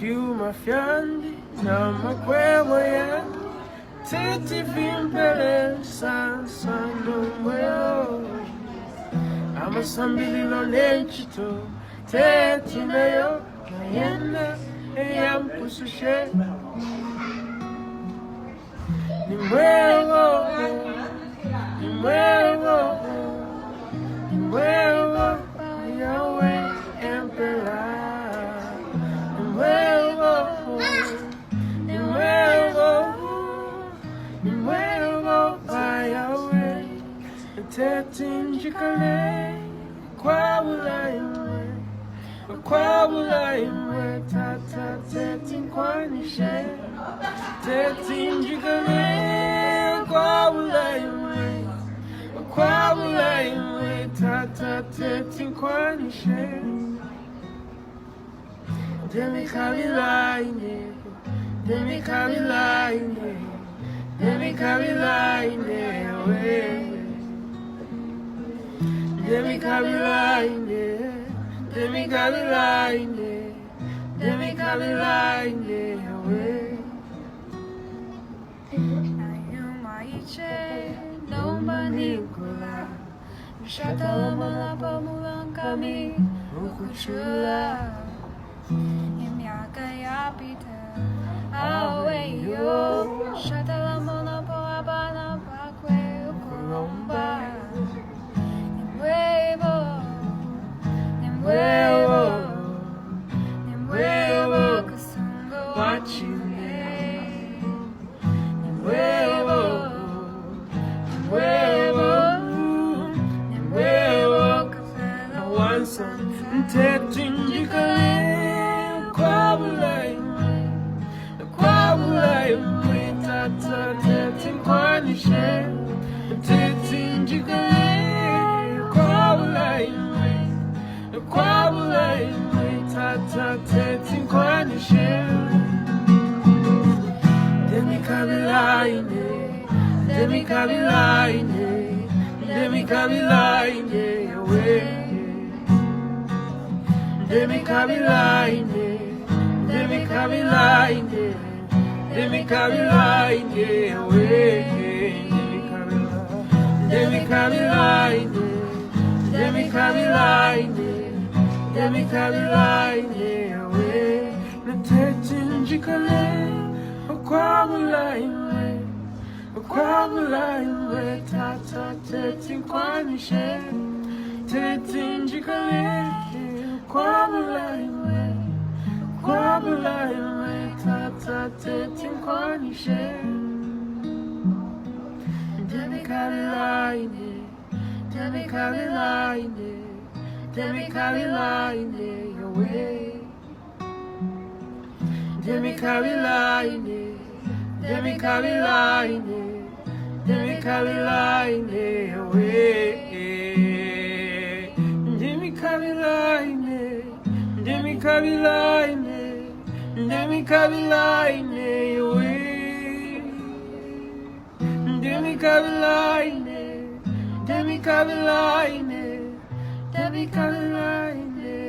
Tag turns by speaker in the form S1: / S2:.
S1: Fiuma fiandi, nama kwewa ya Titi vimpele, sansando mweo Ama sambili lo nenchito Teti meyo, kayenda, eyampusushe Ni mweo, ni mweo, ni mweo Yahweh Emperor Ni mweo, ni mweo Ni mweo Yahweh Teti njikale Kwa wulaimwe Tata teti nkwanishe Teti njikale Kwa wulaimwe Tata teti nkwanishe Ndemikabila ine Ndemikabila ine Ndemikabila ine Ndemikabila ine Ndemikabila ine Ndemikabila ine
S2: Ayuma iche Nomba Nikola Shatalama Pamulankami Ukuchula Imiaka yapita Aweyo Shatalama Poabana Pakwe Ukuromba Nimwewo Kusungo Wachile Nimwewo Kafela
S1: Wansan Teti njikale Kwa wulaimwe Tata teti nkwanishe Teti njikale Kwa wulaimwe Tata teti nkwanishe Ndemikabila ine Ndemikabila ine Ndemikabila ine Yahweh Ndemikabila ine Ndemikabila ine Ndemikabila ine Yahweh Ndemikabila ine Ndemikabila ine Ndemikabila ine Yahweh Nateti njikale Kwa wulaimwe Tata teti nkwanishe Teti njikale Kwa wulaimwe Tata teti nkwanishe Ndemikabila ine Ndemikabila ine Ndemikabila ine Yahweh Ndemikabila ine Ndemikabila ine Ndemikabila ine Yahweh Ndemikabila ine Ndemikabila ine Ndemikabila ine Yahweh Ndemikabila ine Ndemikabila ine Ndemikabila ine